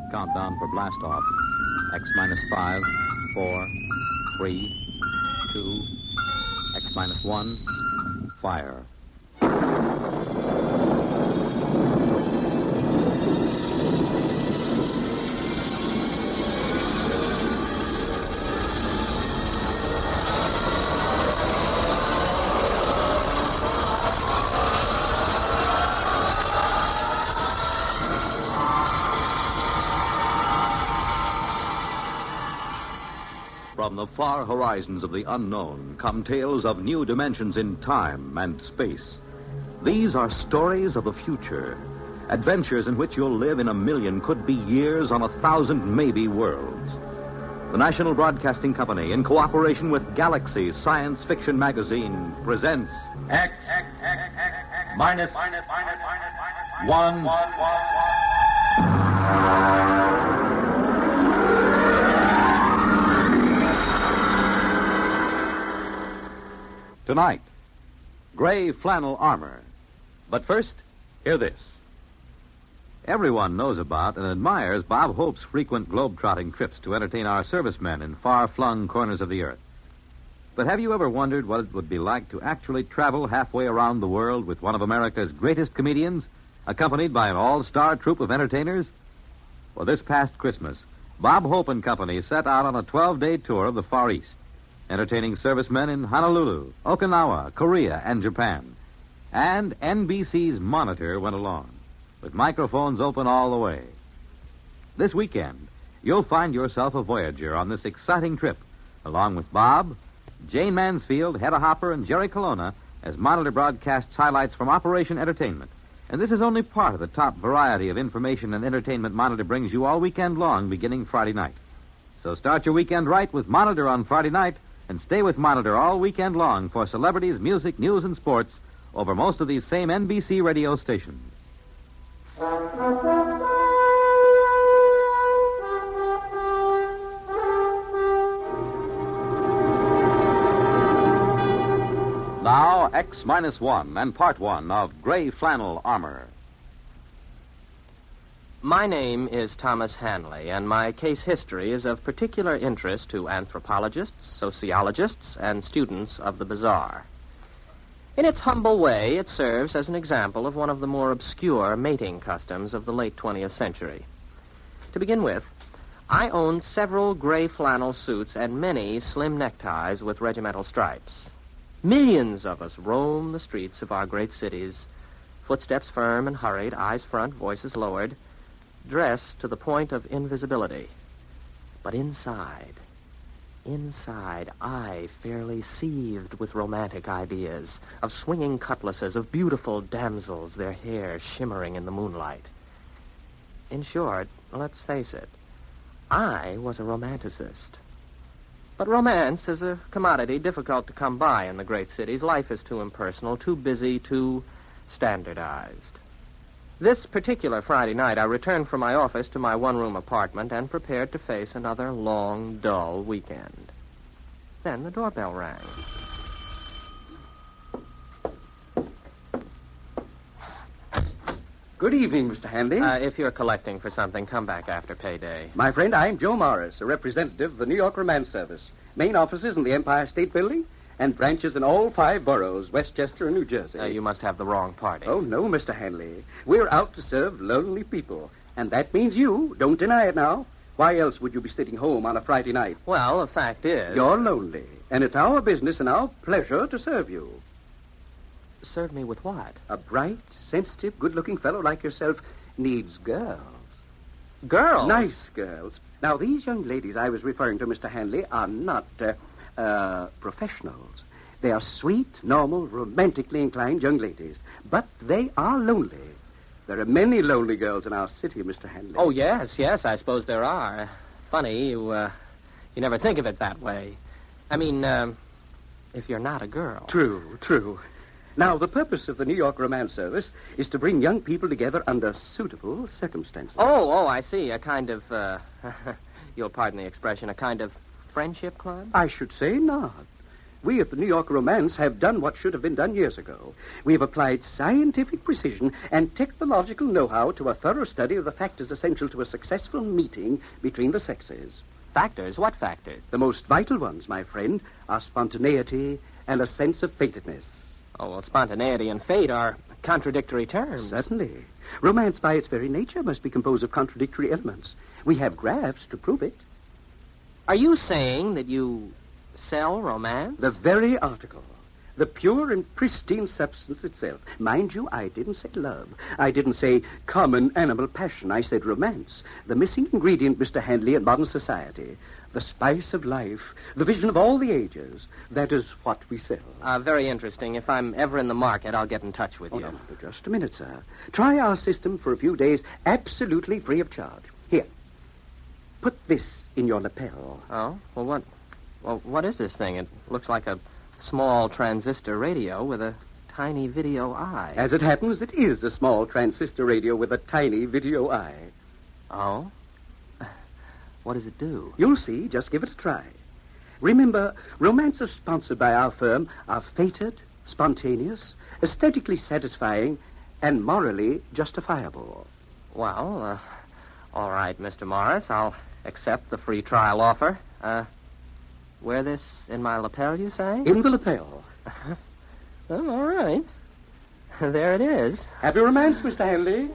countdown for blast off. X minus 5, 4, 3, 2, X minus 1, fire. From the far horizons of the unknown come tales of new dimensions in time and space. These are stories of the future, adventures in which you'll live in a million, could be years, on 1,000 maybe worlds. The National Broadcasting Company, in cooperation with Galaxy Science Fiction Magazine, presents X minus 1. Tonight, gray flannel armor. But first, hear this. Everyone knows about and admires Bob Hope's frequent globe-trotting trips to entertain our servicemen in far-flung corners of the earth. But have you ever wondered what it would be like to actually travel halfway around the world with one of America's greatest comedians, accompanied by an all-star troupe of entertainers? Well, this past Christmas, Bob Hope and Company set out on a 12-day tour of the Far East, entertaining servicemen in Honolulu, Okinawa, Korea, and Japan. And NBC's Monitor went along, with microphones open all the way. This weekend, you'll find yourself a voyager on this exciting trip, along with Bob, Jane Mansfield, Hedda Hopper, and Jerry Colonna, as Monitor broadcasts highlights from Operation Entertainment. And this is only part of the top variety of information and entertainment Monitor brings you all weekend long, beginning Friday night. So start your weekend right with Monitor on Friday night, and stay with Monitor all weekend long for celebrities, music, news, and sports over most of these same NBC radio stations. Now, X minus 1 and part 1 of Gray Flannel Armor. My name is Thomas Hanley, and my case history is of particular interest to anthropologists, sociologists, and students of the bizarre. In its humble way, it serves as an example of one of the more obscure mating customs of the late 20th century. To begin with, I owned several gray flannel suits and many slim neckties with regimental stripes. Millions of us roam the streets of our great cities, footsteps firm and hurried, eyes front, voices lowered, dressed to the point of invisibility. But inside, I fairly seethed with romantic ideas, of swinging cutlasses, of beautiful damsels, their hair shimmering in the moonlight. In short, let's face it, I was a romanticist. But romance is a commodity difficult to come by in the great cities. Life is too impersonal, too busy, too standardized. This particular Friday night, I returned from my office to my one-room apartment and prepared to face another long, dull weekend. Then the doorbell rang. Good evening, Mr. Hanley. If you're collecting for something, come back after payday. My friend, I'm Joe Morris, a representative of the New York Romance Service. Main offices in the Empire State Building and branches in all 5 boroughs, Westchester and New Jersey. You must have the wrong party. Oh, no, Mr. Hanley. We're out to serve lonely people. And that means you. Don't deny it now. Why else would you be sitting home on a Friday night? Well, the fact is... You're lonely. And it's our business and our pleasure to serve you. Serve me with what? A bright, sensitive, good-looking fellow like yourself needs girls. Girls? Nice girls. Now, these young ladies I was referring to, Mr. Hanley, are not... professionals. They are sweet, normal, romantically inclined young ladies. But they are lonely. There are many lonely girls in our city, Mr. Hanley. Oh, yes, I suppose there are. Funny, you never think of it that way. I mean, if you're not a girl. True. Now, the purpose of the New York Romance Service is to bring young people together under suitable circumstances. Oh, I see. A kind of, you'll pardon the expression, a kind of friendship club? I should say not. We at the New York Romance have done what should have been done years ago. We've applied scientific precision and technological know-how to a thorough study of the factors essential to a successful meeting between the sexes. Factors? What factors? The most vital ones, my friend, are spontaneity and a sense of fatedness. Oh, well, spontaneity and fate are contradictory terms. Certainly. Romance, by its very nature, must be composed of contradictory elements. We have graphs to prove it. Are you saying that you sell romance? The very article. The pure and pristine substance itself. Mind you, I didn't say love. I didn't say common animal passion. I said romance. The missing ingredient, Mr. Handley, in modern society. The spice of life. The vision of all the ages. That is what we sell. Very interesting. If I'm ever in the market, I'll get in touch with you. No, just a minute, sir. Try our system for a few days, absolutely free of charge. Here. Put this in your lapel. Oh? Well, what is this thing? It looks like a small transistor radio with a tiny video eye. As it happens, it is a small transistor radio with a tiny video eye. Oh? What does it do? You'll see. Just give it a try. Remember, romances sponsored by our firm are fated, spontaneous, aesthetically satisfying, and morally justifiable. Well, all right, Mr. Morris. I'll accept the free trial offer. Wear this in my lapel, you say? In the lapel. Oh, all right. There it is. Happy romance, Mr. Handley.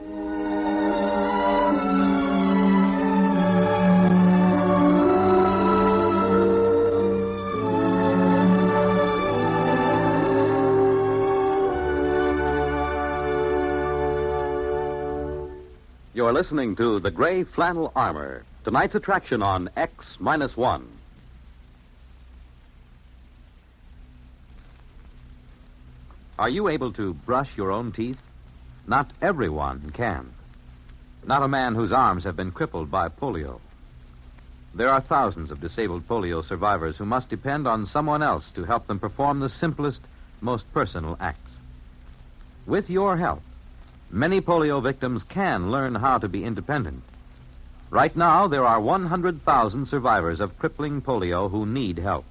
You're listening to The Gray Flannel Armor, tonight's attraction on X-1. Are you able to brush your own teeth? Not everyone can. Not a man whose arms have been crippled by polio. There are thousands of disabled polio survivors who must depend on someone else to help them perform the simplest, most personal acts. With your help, many polio victims can learn how to be independent. Right now, there are 100,000 survivors of crippling polio who need help.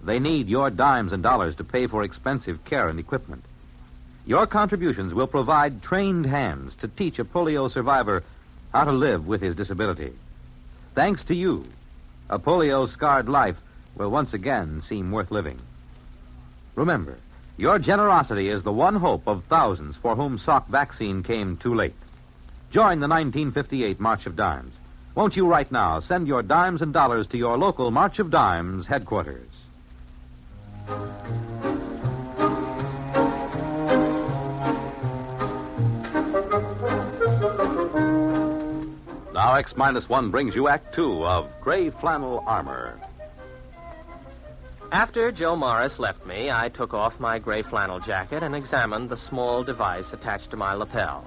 They need your dimes and dollars to pay for expensive care and equipment. Your contributions will provide trained hands to teach a polio survivor how to live with his disability. Thanks to you, a polio-scarred life will once again seem worth living. Remember, your generosity is the one hope of thousands for whom Salk vaccine came too late. Join the 1958 March of Dimes. Won't you right now send your dimes and dollars to your local March of Dimes headquarters? Now X-1 brings you Act 2 of Gray Flannel Armor. After Joe Morris left me, I took off my gray flannel jacket and examined the small device attached to my lapel.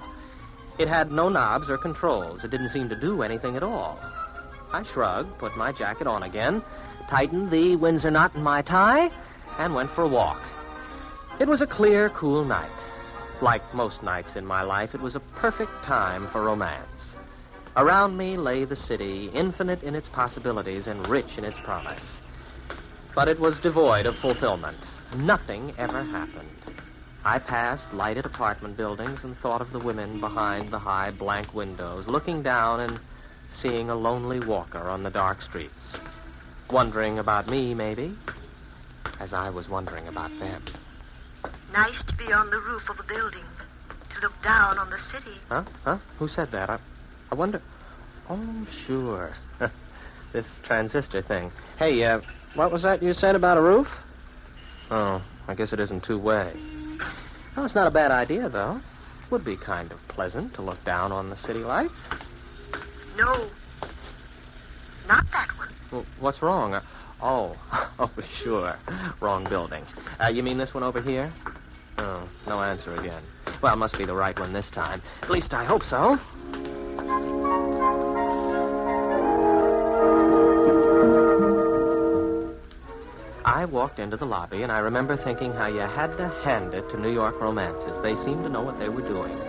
It had no knobs or controls. It didn't seem to do anything at all. I shrugged, put my jacket on again, tightened the Windsor knot in my tie, and went for a walk. It was a clear, cool night. Like most nights in my life, it was a perfect time for romance. Around me lay the city, infinite in its possibilities and rich in its promise. But it was devoid of fulfillment. Nothing ever happened. I passed lighted apartment buildings and thought of the women behind the high blank windows, looking down and seeing a lonely walker on the dark streets. Wondering about me, maybe, as I was wondering about them. Nice to be on the roof of a building, to look down on the city. Huh? Who said that? I wonder... Oh, sure. This transistor thing. Hey, what was that you said about a roof? Oh, I guess it isn't two-way. Oh, it's not a bad idea, though. Would be kind of pleasant to look down on the city lights. No, not that one. Well, what's wrong? Oh, sure. Wrong building. You mean this one over here? Oh, no answer again. Well, it must be the right one this time. At least I hope so. I walked into the lobby, and I remember thinking how you had to hand it to New York Romances. They seemed to know what they were doing.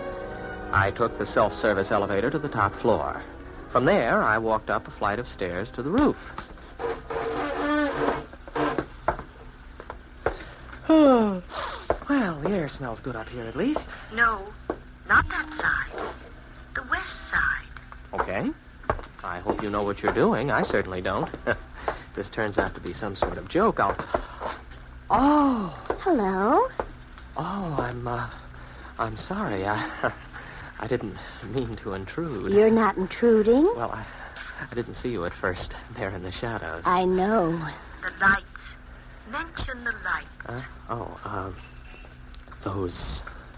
I took the self-service elevator to the top floor. From there, I walked up a flight of stairs to the roof. Oh. Well, the air smells good up here at least. No, not that side. The west side. Okay. I hope you know what you're doing. I certainly don't. This turns out to be some sort of joke. Oh. Hello. Oh, I'm sorry. I didn't mean to intrude. You're not intruding. Well, I didn't see you at first. There in the shadows. I know. The lights. Mention the lights.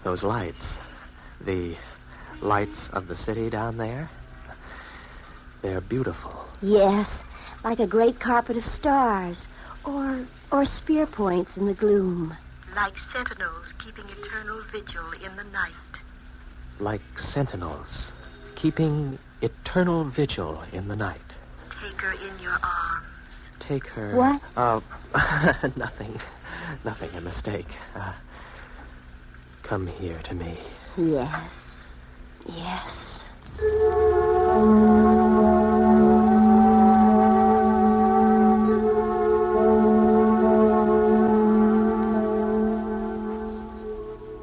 Those lights. The lights of the city down there. They're beautiful. Yes, like a great carpet of stars, or spear points in the gloom. Like sentinels keeping eternal vigil in the night. Like sentinels keeping eternal vigil in the night. Take her in your arms. Take her... What? Nothing. Nothing, a mistake. Come here to me. Yes. Yes.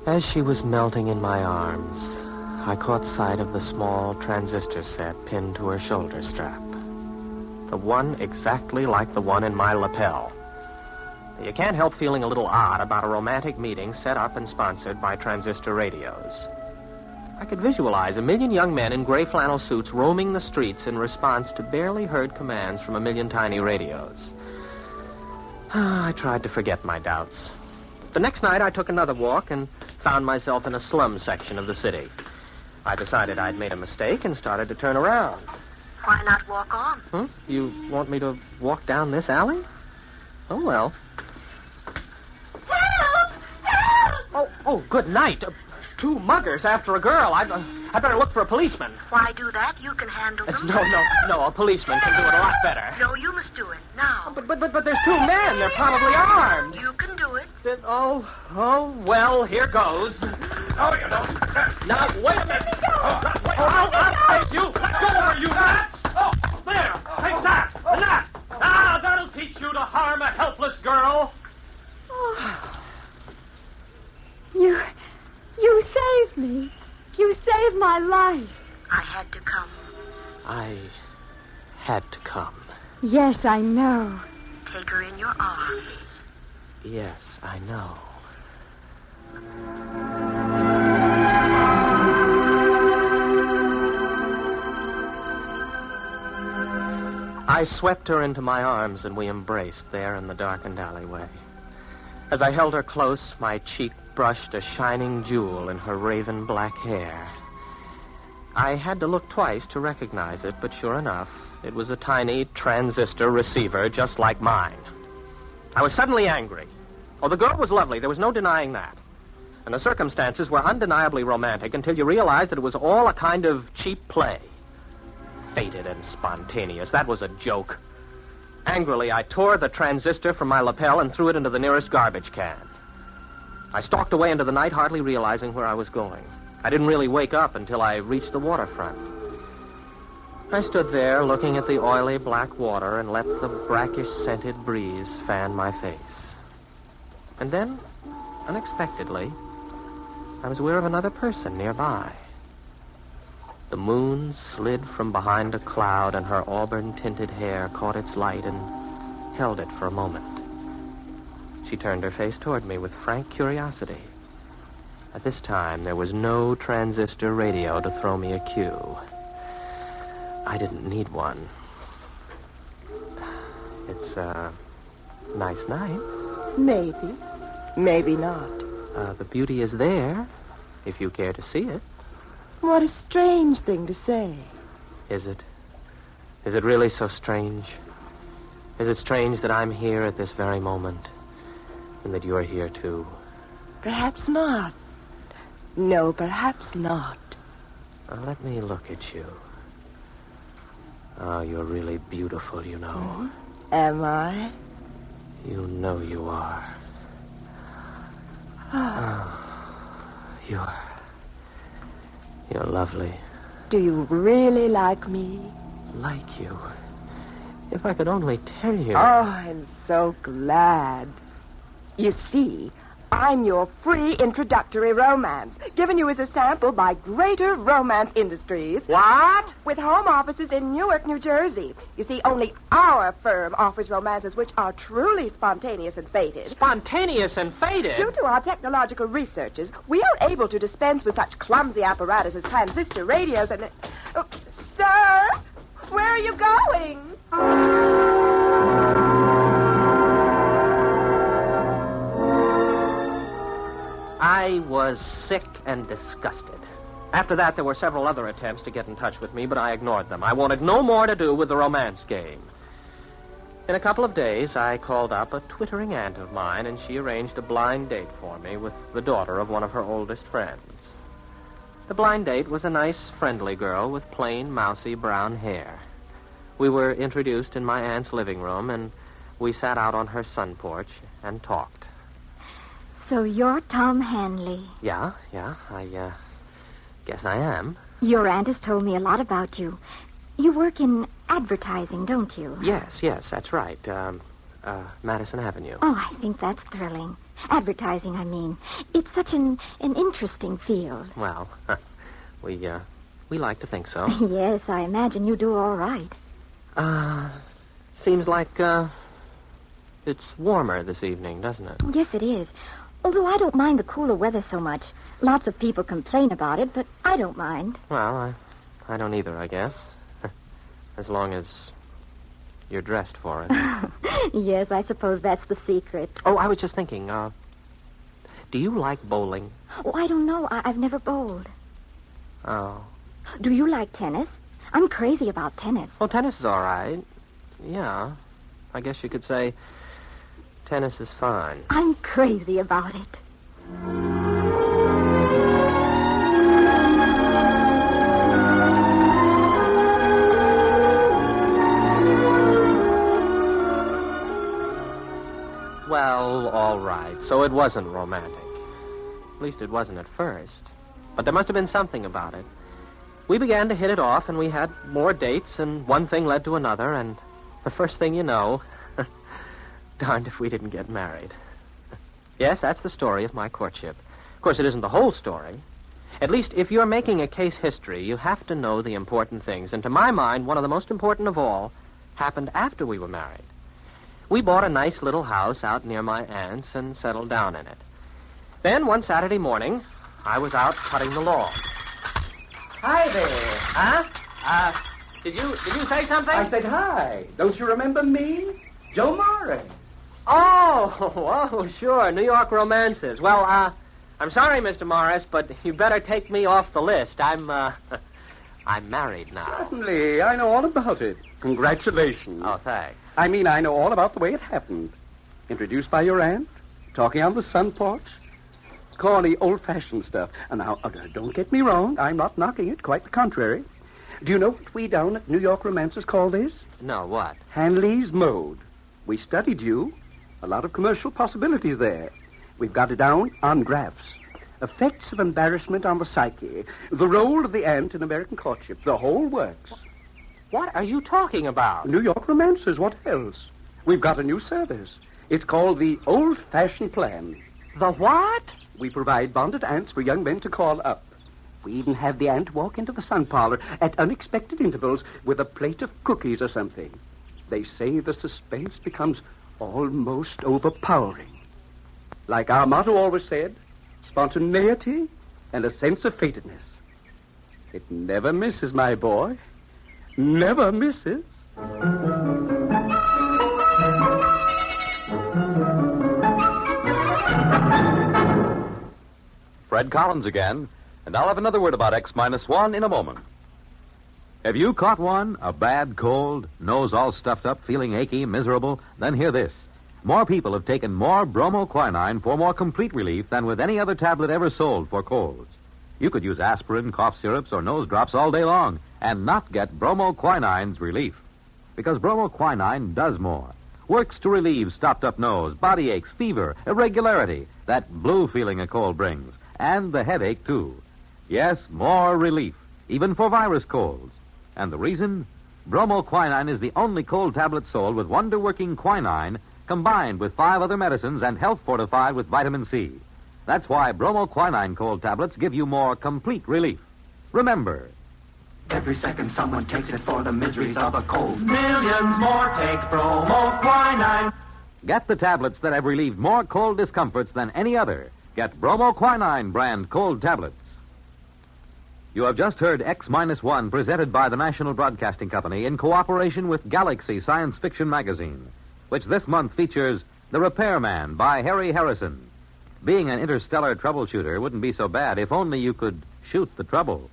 As she was melting in my arms, I caught sight of the small transistor set pinned to her shoulder strap. The one exactly like the one in my lapel. You can't help feeling a little odd about a romantic meeting set up and sponsored by transistor radios. I could visualize 1 million young men in gray flannel suits roaming the streets in response to barely heard commands from 1 million tiny radios. I tried to forget my doubts. The next night, I took another walk and found myself in a slum section of the city. I decided I'd made a mistake and started to turn around. Why not walk on? You want me to walk down this alley? Oh, well. Help! Help! Oh, good night. 2 muggers after a girl. I better look for a policeman. Why do that? You can handle them. No. A policeman can do it a lot better. No, you must do it now. But there's 2 men. They're probably armed. You can do it. Well, here goes. Oh, you don't. Now, wait a minute. I'll take you. Let go of her, you rats. Oh, there. Take that. And that. That'll teach you to harm a helpless girl. You saved me. You saved my life. I had to come. I had to come. Yes, I know. Take her in your arms. Yes, I know. I swept her into my arms and we embraced there in the darkened alleyway. As I held her close, my cheek brushed a shining jewel in her raven black hair. I had to look twice to recognize it, but sure enough, it was a tiny transistor receiver just like mine. I was suddenly angry. Oh, the girl was lovely. There was no denying that. And the circumstances were undeniably romantic until you realized that it was all a kind of cheap play. Fated and spontaneous. That was a joke. Angrily, I tore the transistor from my lapel and threw it into the nearest garbage can. I stalked away into the night, hardly realizing where I was going. I didn't really wake up until I reached the waterfront. I stood there looking at the oily black water and let the brackish-scented breeze fan my face. And then, unexpectedly, I was aware of another person nearby. The moon slid from behind a cloud, and her auburn-tinted hair caught its light and held it for a moment. She turned her face toward me with frank curiosity. At this time, there was no transistor radio to throw me a cue. I didn't need one. It's a nice night. Maybe. Maybe not. The beauty is there, if you care to see it. What a strange thing to say. Is it? Is it really so strange? Is it strange that I'm here at this very moment and that you're here too? Perhaps not. No, perhaps not. Let me look at you. Oh, you're really beautiful, you know. Am I? You know you are. You're lovely. Do you really like me? Like you. If I could only tell you. Oh, I'm so glad. You see, I'm your free introductory romance, given you as a sample by Greater Romance Industries. What? With home offices in Newark, New Jersey. You see, only our firm offers romances which are truly spontaneous and fated. Spontaneous and fated? Due to our technological researches, we are able to dispense with such clumsy apparatus as transistor radios and... Sir, where are you going? I was sick and disgusted. After that, there were several other attempts to get in touch with me, but I ignored them. I wanted no more to do with the romance game. In a couple of days, I called up a twittering aunt of mine, and she arranged a blind date for me with the daughter of one of her oldest friends. The blind date was a nice, friendly girl with plain, mousy brown hair. We were introduced in my aunt's living room, and we sat out on her sun porch and talked. So you're Tom Hanley. Yeah, I guess I am. Your aunt has told me a lot about you. You work in advertising, don't you? Yes, that's right. Madison Avenue. Oh, I think that's thrilling. Advertising, I mean. It's such an interesting field. Well, we like to think so. Yes, I imagine you do all right. Seems like, it's warmer this evening, doesn't it? Yes, it is. Although I don't mind the cooler weather so much. Lots of people complain about it, but I don't mind. Well, I don't either, I guess. As long as you're dressed for it. Yes, I suppose that's the secret. Oh, I was just thinking, do you like bowling? Oh, I don't know. I've never bowled. Oh. Do you like tennis? I'm crazy about tennis. Well, tennis is all right. Yeah. I guess you could say tennis is fine. I'm crazy about it. Well, all right. So it wasn't romantic. At least it wasn't at first. But there must have been something about it. We began to hit it off, and we had more dates, and one thing led to another, and the first thing you know, darned if we didn't get married. Yes, that's the story of my courtship. Of course, it isn't the whole story. At least, if you're making a case history, you have to know the important things. And to my mind, one of the most important of all happened after we were married. We bought a nice little house out near my aunt's and settled down in it. Then, one Saturday morning, I was out cutting the lawn. Hi there. Huh? Did you say something? I said hi. Don't you remember me? Joe Morris. Oh, sure. New York romances. Well, I'm sorry, Mr. Morris, but you better take me off the list. I'm married now. Certainly. I know all about it. Congratulations. Oh, thanks. I mean, I know all about the way it happened. Introduced by your aunt, talking on the sun porch. Corny, old-fashioned stuff. And now, don't get me wrong. I'm not knocking it. Quite the contrary. Do you know what we down at New York Romances call this? No, what? Hanley's Mode. We studied you. A lot of commercial possibilities there. We've got it down on graphs. Effects of embarrassment on the psyche. The role of the aunt in American courtship. The whole works. What are you talking about? New York Romances. What else? We've got a new service. It's called the Old-Fashioned Plan. The what? We provide bonded aunts for young men to call up. We even have the aunt walk into the sun parlor at unexpected intervals with a plate of cookies or something. They say the suspense becomes almost overpowering. Like our motto always said, spontaneity and a sense of fatedness. It never misses, my boy. Never misses. Fred Collins again, and I'll have another word about X-1 in a moment. Have you caught one? A bad cold, nose all stuffed up, feeling achy, miserable? Then hear this. More people have taken more bromoquinine for more complete relief than with any other tablet ever sold for colds. You could use aspirin, cough syrups, or nose drops all day long and not get bromoquinine's relief. Because bromoquinine does more. Works to relieve stopped-up nose, body aches, fever, irregularity, that blue feeling a cold brings, and the headache, too. Yes, more relief, even for virus colds. And the reason? Bromoquinine is the only cold tablet sold with wonder-working quinine combined with 5 other medicines and health fortified with vitamin C. That's why bromoquinine cold tablets give you more complete relief. Remember, every second someone takes it for the miseries of a cold. Millions more take bromoquinine. get the tablets that have relieved more cold discomforts than any other. Get bromoquinine brand cold tablets. You have just heard X-1 presented by the National Broadcasting Company in cooperation with Galaxy Science Fiction Magazine, which this month features The Repairman by Harry Harrison. Being an interstellar troubleshooter wouldn't be so bad if only you could shoot the trouble.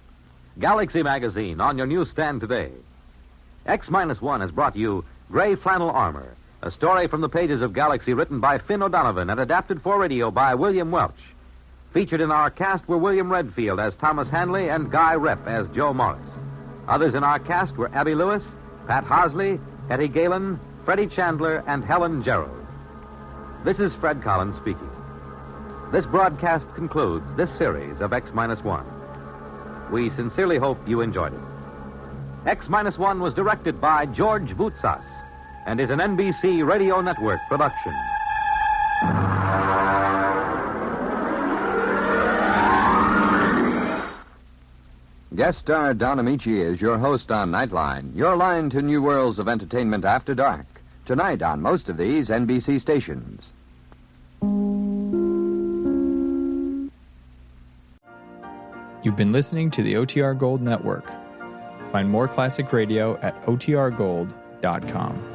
Galaxy Magazine on your newsstand today. X-1 has brought you Gray Flannel Armor, a story from the pages of Galaxy written by Finn O'Donovan and adapted for radio by William Welch. Featured in our cast were William Redfield as Thomas Hanley and Guy Repp as Joe Morris. Others in our cast were Abby Lewis, Pat Hosley, Hetty Galen, Freddie Chandler, and Helen Gerald. This is Fred Collins speaking. This broadcast concludes this series of X-1. We sincerely hope you enjoyed it. X-1 was directed by George Voutsas and is an NBC Radio Network production. Guest star Don Amici is your host on Nightline, your line to new worlds of entertainment after dark. Tonight on most of these NBC stations. You've been listening to the OTR Gold Network. Find more classic radio at otrgold.com.